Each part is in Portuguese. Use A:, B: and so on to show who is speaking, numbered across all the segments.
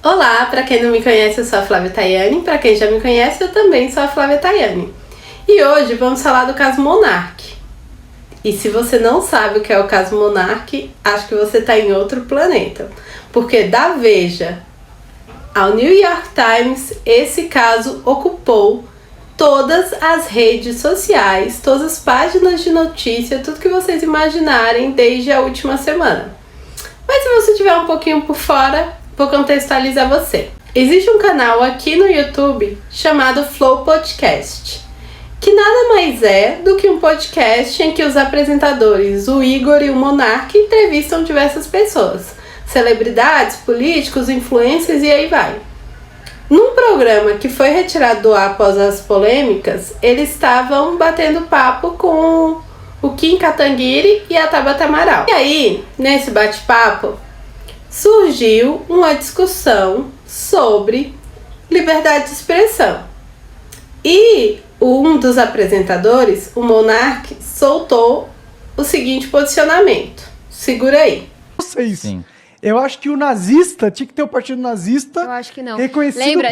A: Olá, para quem não me conhece, eu sou a Flávia Tayani. Para quem já me conhece, eu também sou a Flávia Tayani. E hoje vamos falar do caso Monark. E se você não sabe o que é o caso Monark, acho que você está em outro planeta. Porque da Veja ao New York Times, esse caso ocupou todas as redes sociais, todas as páginas de notícia, tudo que vocês imaginarem desde a última semana. Mas se você estiver um pouquinho por fora, vou contextualizar você. Existe um canal aqui no YouTube chamado Flow Podcast, que nada mais é do que um podcast em que os apresentadores, o Igor e o Monark, entrevistam diversas pessoas, celebridades, políticos, influencers e aí vai. Num programa que foi retirado do ar após as polêmicas, eles estavam batendo papo com o Kim Kataguiri e a Tabata Amaral. E aí, nesse bate-papo, surgiu uma discussão sobre liberdade de expressão. E um dos apresentadores, o Monark, soltou o seguinte posicionamento. Segura aí.
B: Vocês.
C: Sim.
B: Eu acho que o nazista tinha que ter o partido nazista.
D: Eu acho que não.
B: Reconhecido
D: Lembra,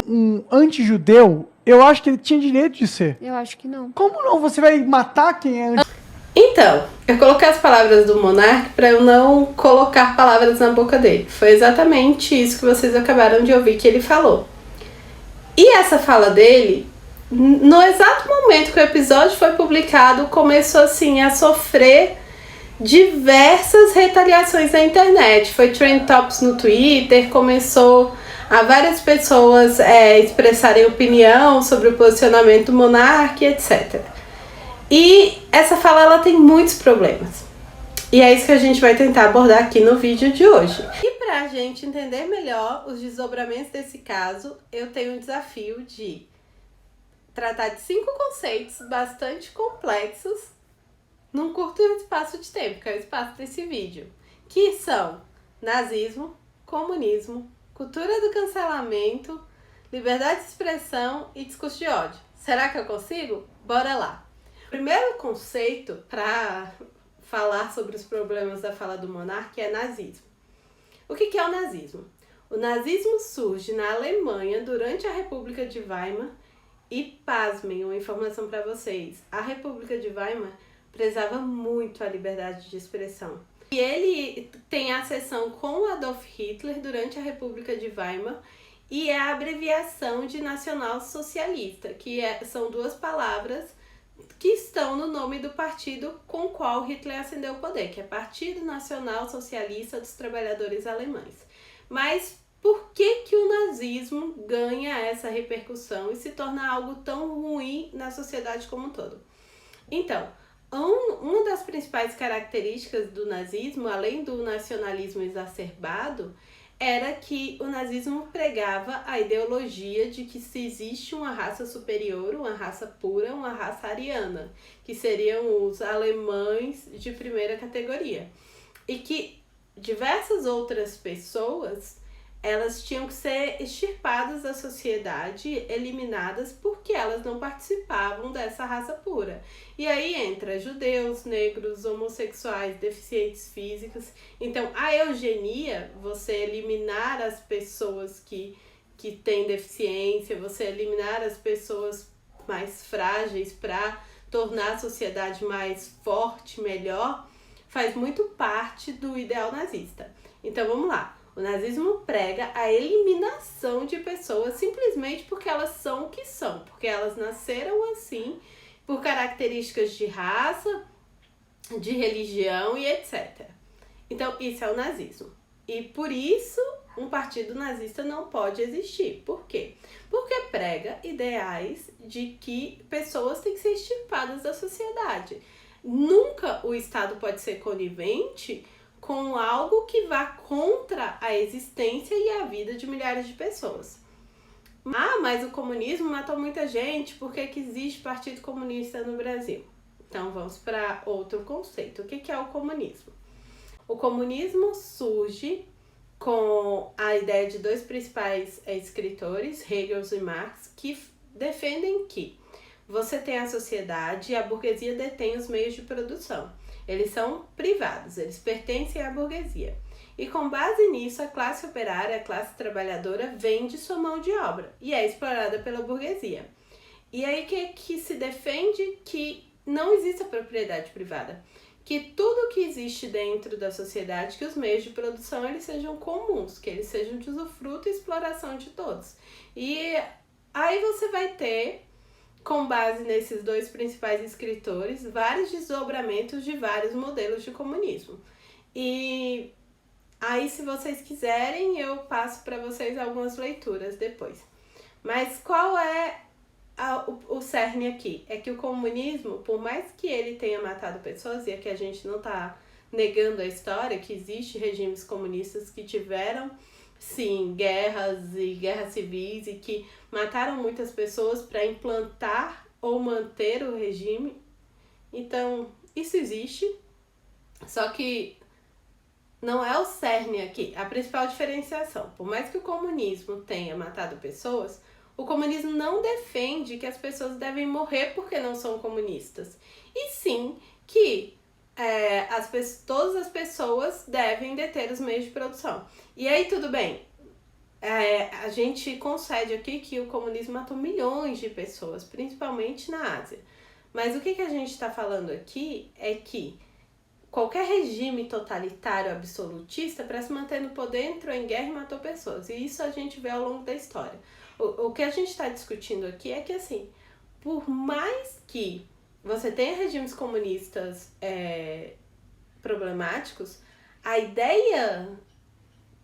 B: um anti-judeu. Eu acho que ele tinha direito de ser.
D: Eu acho que não.
B: Como não? Você vai matar quem é anti...
A: Então, eu coloquei as palavras do Monark para eu não colocar palavras na boca dele. Foi exatamente isso que vocês acabaram de ouvir que ele falou. E essa fala dele, no exato momento que o episódio foi publicado, começou assim a sofrer diversas retaliações na internet. Foi trend topics no Twitter, começou a várias pessoas expressarem opinião sobre o posicionamento do Monark, etc. E essa fala ela tem muitos problemas. E é isso que a gente vai tentar abordar aqui no vídeo de hoje. E pra gente entender melhor os desdobramentos desse caso, eu tenho um desafio de tratar de 5 conceitos bastante complexos num curto espaço de tempo, que é o espaço desse vídeo, que são nazismo, comunismo, cultura do cancelamento, liberdade de expressão e discurso de ódio. Será que eu consigo? Bora lá! O primeiro conceito para falar sobre os problemas da fala do Monark é nazismo. O que é o nazismo? O nazismo surge na Alemanha durante a República de Weimar e, pasmem, uma informação para vocês, a República de Weimar prezava muito a liberdade de expressão. E ele tem a seção com Adolf Hitler durante a República de Weimar e é a abreviação de nacional-socialista, que são 2 palavras que estão no nome do partido com o qual Hitler ascendeu ao poder, que é Partido Nacional Socialista dos Trabalhadores Alemães. Mas por que o nazismo ganha essa repercussão e se torna algo tão ruim na sociedade como um todo? Então, uma das principais características do nazismo, além do nacionalismo exacerbado, era que o nazismo pregava a ideologia de que se existe uma raça superior, uma raça pura, uma raça ariana, que seriam os alemães de primeira categoria. E que diversas outras pessoas, elas tinham que ser extirpadas da sociedade, eliminadas, porque elas não participavam dessa raça pura. E aí entra judeus, negros, homossexuais, deficientes físicos. Então, a eugenia, você eliminar as pessoas que têm deficiência, você eliminar as pessoas mais frágeis para tornar a sociedade mais forte, melhor, faz muito parte do ideal nazista. Então, vamos lá. O nazismo prega a eliminação de pessoas simplesmente porque elas são o que são, porque elas nasceram assim, por características de raça, de religião e etc. Então, isso é o nazismo. E por isso, um partido nazista não pode existir. Por quê? Porque prega ideais de que pessoas têm que ser extirpadas da sociedade. Nunca o Estado pode ser conivente com algo que vá contra a existência e a vida de milhares de pessoas. Ah, mas o comunismo matou muita gente, por que existe Partido Comunista no Brasil? Então vamos para outro conceito. O que é o comunismo? O comunismo surge com a ideia de 2 principais escritores, Hegel e Marx, que defendem que você tem a sociedade e a burguesia detém os meios de produção. Eles são privados, eles pertencem à burguesia. E com base nisso, a classe operária, a classe trabalhadora, vende sua mão de obra e é explorada pela burguesia. E aí que se defende que não existe a propriedade privada, que tudo que existe dentro da sociedade, que os meios de produção eles sejam comuns, que eles sejam de usufruto e exploração de todos. E aí você vai ter, com base nesses dois principais escritores, vários desdobramentos de vários modelos de comunismo. E aí, se vocês quiserem, eu passo para vocês algumas leituras depois. Mas qual é o cerne aqui? É que o comunismo, por mais que ele tenha matado pessoas, e aqui a gente não está negando a história, que existe regimes comunistas que tiveram, sim, guerras e guerras civis e que mataram muitas pessoas para implantar ou manter o regime. Então, isso existe, só que não é o cerne aqui. A principal diferenciação, por mais que o comunismo tenha matado pessoas, o comunismo não defende que as pessoas devem morrer porque não são comunistas, e sim que todas as pessoas devem deter os meios de produção. E aí tudo bem, a gente concede aqui que o comunismo matou milhões de pessoas, principalmente na Ásia. Mas o que a gente está falando aqui é que qualquer regime totalitário absolutista, para se manter no poder, entrou em guerra e matou pessoas. E isso a gente vê ao longo da história. O que a gente está discutindo aqui é que, assim, por mais que você tenha regimes comunistas problemáticos, a ideia,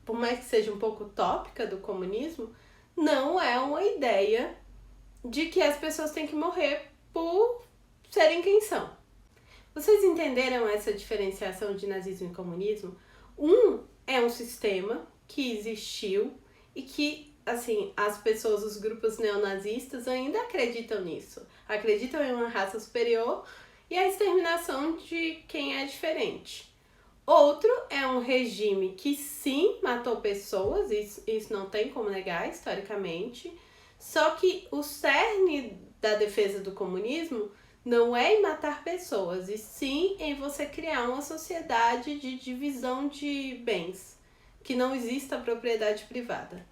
A: por mais que seja um pouco utópica do comunismo, não é uma ideia de que as pessoas têm que morrer por serem quem são. Vocês entenderam essa diferenciação de nazismo e comunismo? Um é um sistema que existiu e que, assim, as pessoas, os grupos neonazistas ainda acreditam nisso. Acreditam em uma raça superior e a exterminação de quem é diferente. Outro é um regime que sim matou pessoas, isso não tem como negar historicamente, só que o cerne da defesa do comunismo não é em matar pessoas, e sim em você criar uma sociedade de divisão de bens, que não exista propriedade privada.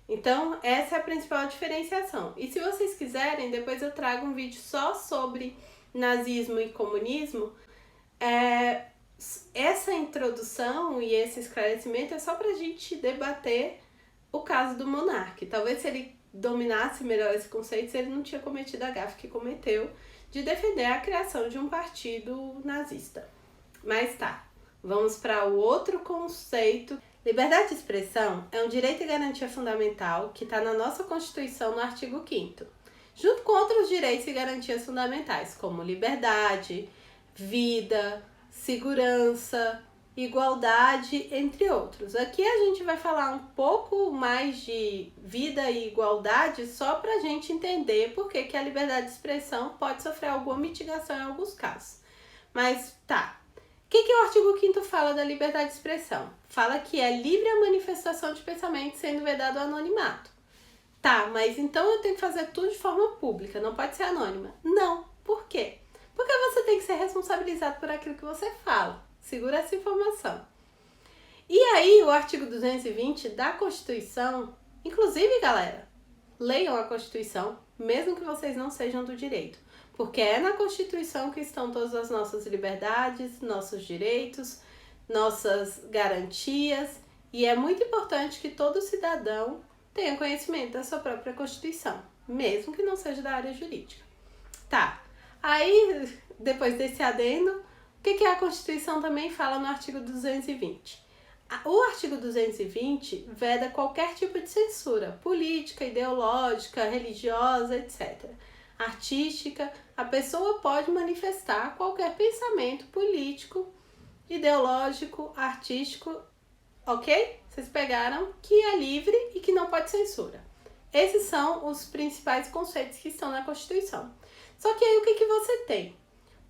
A: Então, essa é a principal diferenciação. E se vocês quiserem, depois eu trago um vídeo só sobre nazismo e comunismo. Essa introdução e esse esclarecimento é só pra gente debater o caso do monarca. Talvez se ele dominasse melhor esse conceito, ele não tinha cometido a gafe que cometeu de defender a criação de um partido nazista. Mas tá, vamos para o outro conceito. Liberdade de expressão é um direito e garantia fundamental que está na nossa Constituição no artigo 5º, junto com outros direitos e garantias fundamentais, como liberdade, vida, segurança, igualdade, entre outros. Aqui a gente vai falar um pouco mais de vida e igualdade só para a gente entender por que a liberdade de expressão pode sofrer alguma mitigação em alguns casos. Mas tá, o que o artigo 5º fala da liberdade de expressão? Fala que é livre a manifestação de pensamento sendo vedado o anonimato. Tá, mas então eu tenho que fazer tudo de forma pública, não pode ser anônima. Não, por quê? Porque você tem que ser responsabilizado por aquilo que você fala. Segura essa informação. E aí, o artigo 220 da Constituição, inclusive, galera, leiam a Constituição, mesmo que vocês não sejam do direito, porque é na Constituição que estão todas as nossas liberdades, nossos direitos, nossas garantias, e é muito importante que todo cidadão tenha conhecimento da sua própria Constituição, mesmo que não seja da área jurídica. Tá, aí, depois desse adendo, o que a Constituição também fala no artigo 220? O artigo 220 veda qualquer tipo de censura, política, ideológica, religiosa, etc. Artística, a pessoa pode manifestar qualquer pensamento político, ideológico, artístico, ok? Vocês pegaram que é livre e que não pode censura. Esses são os principais conceitos que estão na Constituição. Só que aí o que você tem?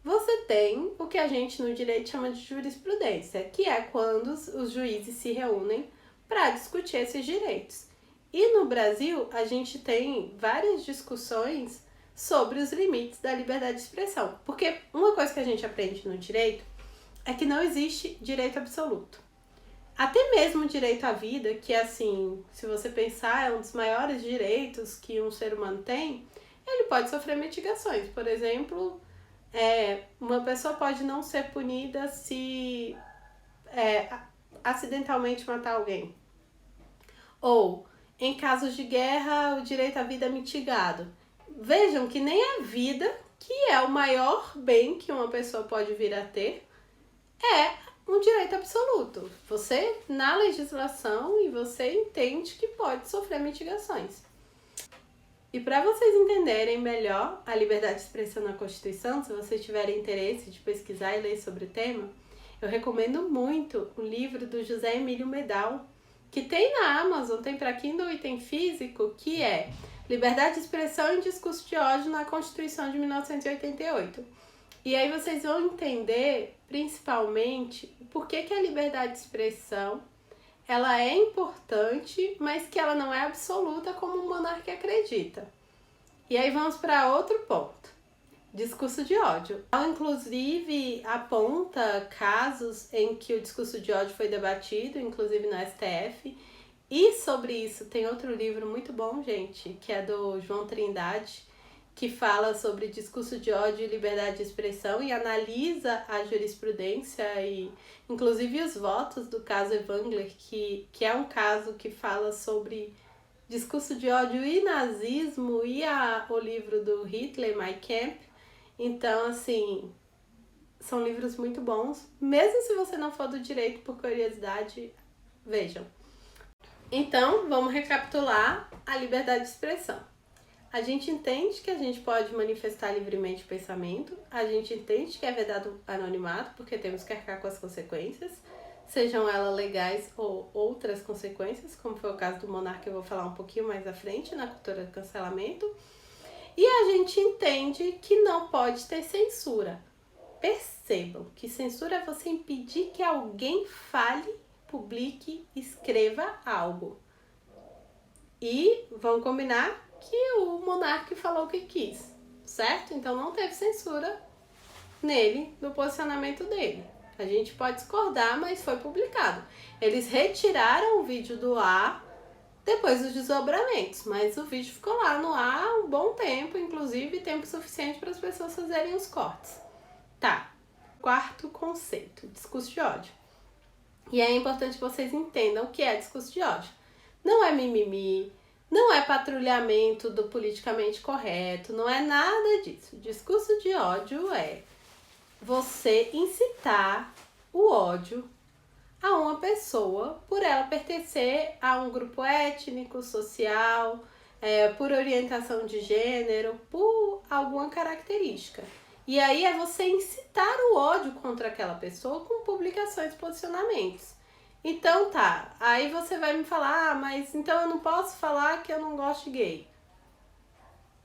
A: Você tem o que a gente no direito chama de jurisprudência, que é quando os juízes se reúnem para discutir esses direitos. E no Brasil, a gente tem várias discussões sobre os limites da liberdade de expressão. Porque uma coisa que a gente aprende no direito é que não existe direito absoluto. Até mesmo o direito à vida, que assim, se você pensar, é um dos maiores direitos que um ser humano tem, ele pode sofrer mitigações. Por exemplo, uma pessoa pode não ser punida se acidentalmente matar alguém. Ou, em casos de guerra, o direito à vida é mitigado. Vejam que nem a vida, que é o maior bem que uma pessoa pode vir a ter, é um direito absoluto. Você, na legislação, e você entende que pode sofrer mitigações. E para vocês entenderem melhor a liberdade de expressão na Constituição, se vocês tiverem interesse de pesquisar e ler sobre o tema, eu recomendo muito o livro do José Emílio Medal, que tem na Amazon, tem para Kindle e tem físico, que é Liberdade de Expressão e Discurso de Ódio na Constituição de 1988. E aí vocês vão entender, principalmente, por que a liberdade de expressão ela é importante, mas que ela não é absoluta como o monarca acredita. E aí vamos para outro ponto. Discurso de ódio. Ela, inclusive, aponta casos em que o discurso de ódio foi debatido, inclusive no STF. E sobre isso tem outro livro muito bom, gente, que é do João Trindade, que fala sobre discurso de ódio e liberdade de expressão e analisa a jurisprudência e inclusive os votos do caso Evangler, que é um caso que fala sobre discurso de ódio e nazismo, e o livro do Hitler, Mein Kampf. Então, assim, são livros muito bons, mesmo se você não for do direito, por curiosidade, vejam. Então, vamos recapitular a liberdade de expressão. A gente entende que a gente pode manifestar livremente o pensamento, a gente entende que é vedado anonimato, porque temos que arcar com as consequências, sejam elas legais ou outras consequências, como foi o caso do monarca, que eu vou falar um pouquinho mais à frente, na cultura do cancelamento. E a gente entende que não pode ter censura. Percebam que censura é você impedir que alguém fale, publique, escreva algo. E vamos combinar que o monarca falou o que quis, certo? Então não teve censura nele, no posicionamento dele. A gente pode discordar, mas foi publicado. Eles retiraram o vídeo do ar depois dos desdobramentos, mas o vídeo ficou lá no ar um bom tempo, inclusive tempo suficiente para as pessoas fazerem os cortes. Tá. Quarto conceito, discurso de ódio. E é importante que vocês entendam o que é discurso de ódio. Não é mimimi, não é patrulhamento do politicamente correto, não é nada disso. Discurso de ódio é você incitar o ódio a uma pessoa por ela pertencer a um grupo étnico, social, por orientação de gênero, por alguma característica. E aí é você incitar o ódio contra aquela pessoa com publicações e posicionamentos. Então tá, aí você vai me falar, mas então eu não posso falar que eu não gosto de gay.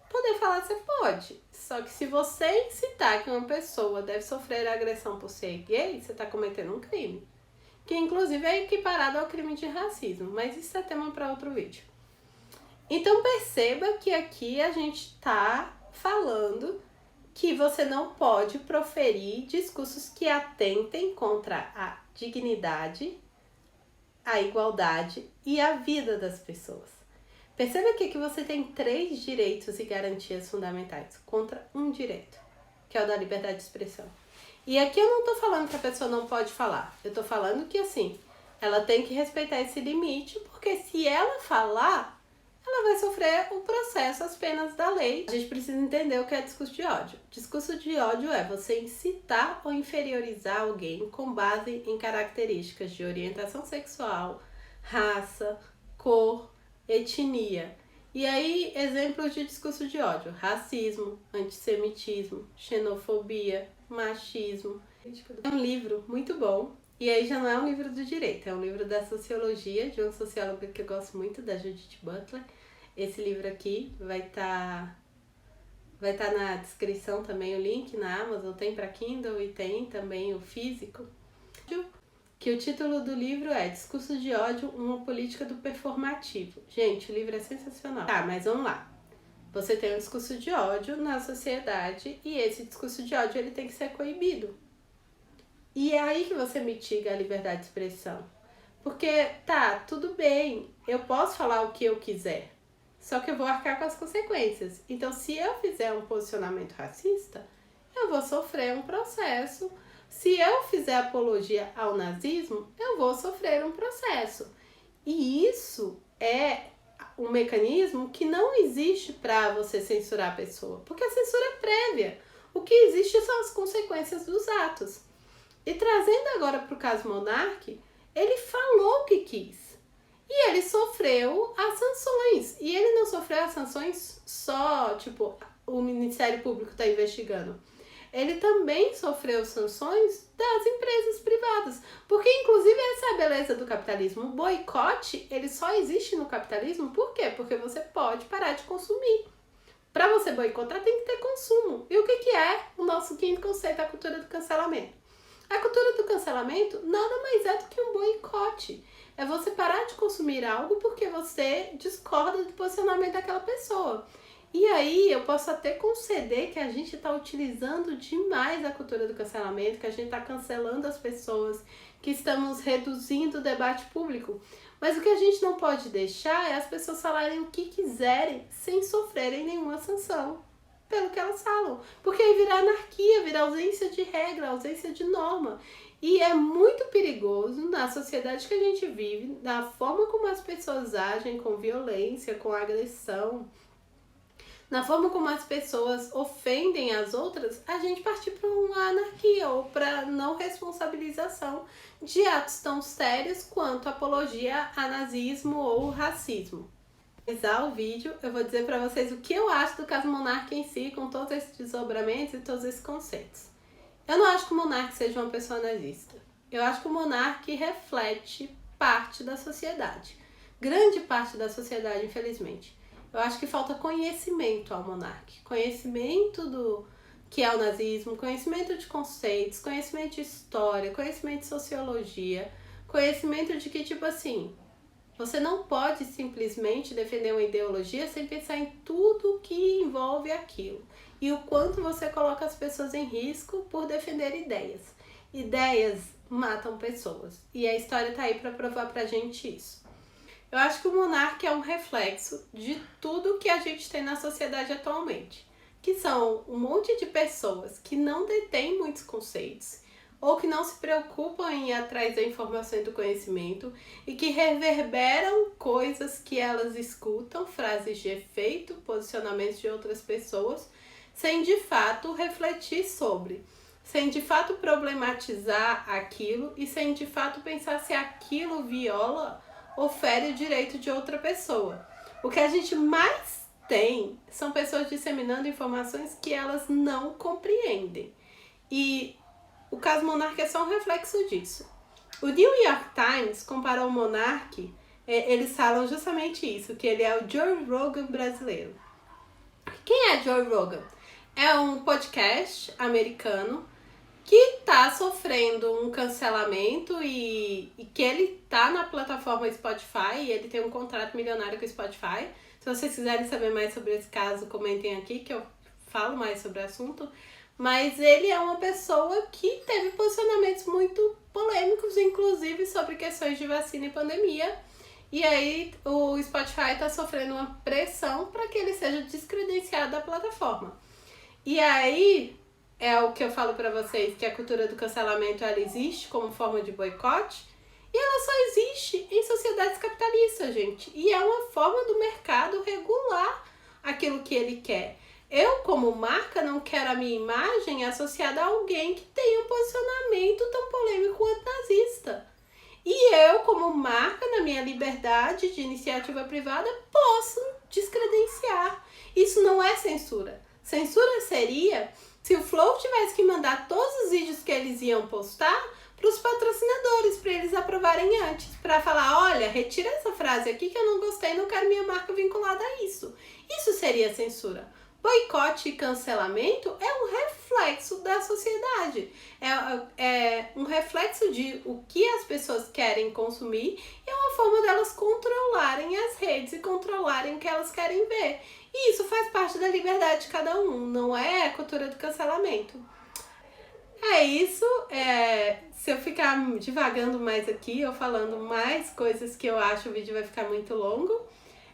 A: Poder falar você pode, só que se você incitar que uma pessoa deve sofrer agressão por ser gay, você está cometendo um crime. Que inclusive é equiparado ao crime de racismo, mas isso é tema para outro vídeo. Então perceba que aqui a gente está falando que você não pode proferir discursos que atentem contra a dignidade, a igualdade e a vida das pessoas. Perceba aqui que você tem 3 direitos e garantias fundamentais contra um direito, que é o da liberdade de expressão. E aqui eu não tô falando que a pessoa não pode falar, eu tô falando que assim, ela tem que respeitar esse limite, porque se ela falar, ela vai sofrer o processo, as penas da lei. A gente precisa entender o que é discurso de ódio. Discurso de ódio é você incitar ou inferiorizar alguém com base em características de orientação sexual, raça, cor, etnia. E aí, exemplos de discurso de ódio: racismo, antissemitismo, xenofobia, machismo. É um livro muito bom. E aí já não é um livro do direito, é um livro da sociologia, de uma socióloga que eu gosto muito, da Judith Butler. Esse livro aqui vai tá na descrição também, o link na Amazon, tem para Kindle e tem também o físico. Que o título do livro é Discurso de Ódio, uma política do performativo. Gente, o livro é sensacional. Tá, mas vamos lá. Você tem um discurso de ódio na sociedade e esse discurso de ódio ele tem que ser coibido. E é aí que você mitiga a liberdade de expressão. Porque, tá, tudo bem, eu posso falar o que eu quiser, só que eu vou arcar com as consequências. Então, se eu fizer um posicionamento racista, eu vou sofrer um processo. Se eu fizer apologia ao nazismo, eu vou sofrer um processo. E isso é um mecanismo que não existe para você censurar a pessoa, porque a censura é prévia. O que existe são as consequências dos atos. E trazendo agora para o caso Monark, ele falou o que quis. E ele sofreu as sanções. E ele não sofreu as sanções só, tipo, o Ministério Público está investigando. Ele também sofreu sanções das empresas privadas. Porque, inclusive, essa é a beleza do capitalismo. O boicote, ele só existe no capitalismo. Por quê? Porque você pode parar de consumir. Para você boicotar, tem que ter consumo. E o que é o nosso quinto conceito, a cultura do cancelamento? A cultura do cancelamento nada mais é do que um boicote. É você parar de consumir algo porque você discorda do posicionamento daquela pessoa. E aí eu posso até conceder que a gente está utilizando demais a cultura do cancelamento, que a gente está cancelando as pessoas, que estamos reduzindo o debate público. Mas o que a gente não pode deixar é as pessoas falarem o que quiserem sem sofrerem nenhuma sanção pelo que elas falam. Porque aí vira anarquia, vira ausência de regra, ausência de norma. E é muito perigoso na sociedade que a gente vive, na forma como as pessoas agem com violência, com agressão, na forma como as pessoas ofendem as outras, a gente partir para uma anarquia ou para não responsabilização de atos tão sérios quanto apologia a nazismo ou racismo. Para finalizar o vídeo, eu vou dizer para vocês o que eu acho do caso Monark em si, com todos esses desdobramentos e todos esses conceitos. Eu não acho que o Monark seja uma pessoa nazista. Eu acho que o Monark reflete parte da sociedade. Grande parte da sociedade, infelizmente. Eu acho que falta conhecimento ao Monark. Conhecimento do que é o nazismo, conhecimento de conceitos, conhecimento de história, conhecimento de sociologia, conhecimento de que, tipo assim, você não pode simplesmente defender uma ideologia sem pensar em tudo que envolve aquilo. E o quanto você coloca as pessoas em risco por defender ideias. Ideias matam pessoas. E a história tá aí para provar pra gente isso. Eu acho que o Monark é um reflexo de tudo que a gente tem na sociedade atualmente. Que são um monte de pessoas que não detêm muitos conceitos ou que não se preocupam em ir atrás da informação e do conhecimento e que reverberam coisas que elas escutam, frases de efeito, posicionamentos de outras pessoas, sem de fato refletir sobre, sem de fato problematizar aquilo e sem de fato pensar se aquilo viola ou fere o direito de outra pessoa. O que a gente mais tem são pessoas disseminando informações que elas não compreendem. E o caso Monark é só um reflexo disso. O New York Times comparou o Monark, eles falam justamente isso, que ele é o Joe Rogan brasileiro. Quem é Joe Rogan? É um podcast americano que está sofrendo um cancelamento e que ele tá na plataforma Spotify e ele tem um contrato milionário com o Spotify. Se vocês quiserem saber mais sobre esse caso, comentem aqui que eu falo mais sobre o assunto. Mas ele é uma pessoa que teve posicionamentos muito polêmicos, inclusive sobre questões de vacina e pandemia. E aí o Spotify está sofrendo uma pressão para que ele seja descredenciado da plataforma. E aí é o que eu falo pra vocês, que a cultura do cancelamento ela existe como forma de boicote e ela só existe em sociedades capitalistas, gente. E é uma forma do mercado regular aquilo que ele quer. Eu, como marca, não quero a minha imagem associada a alguém que tem um posicionamento tão polêmico quanto nazista. E eu, como marca, na minha liberdade de iniciativa privada, posso descredenciar. Isso não é censura. Censura seria se o Flow tivesse que mandar todos os vídeos que eles iam postar para os patrocinadores, para eles aprovarem antes, para falar, olha, retira essa frase aqui que eu não gostei, não quero minha marca vinculada a isso. Isso seria censura. Boicote e cancelamento é um reflexo da sociedade, é um reflexo de o que as pessoas querem consumir e é uma forma delas controlarem as redes e controlarem o que elas querem ver. E isso faz parte da liberdade de cada um, não é a cultura do cancelamento. É isso. Se eu ficar divagando mais aqui ou falando mais coisas que eu acho, o vídeo vai ficar muito longo.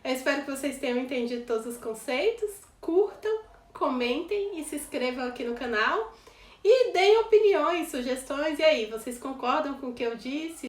A: Eu espero que vocês tenham entendido todos os conceitos. Curtam, comentem e se inscrevam aqui no canal. E deem opiniões, sugestões. E aí, vocês concordam com o que eu disse?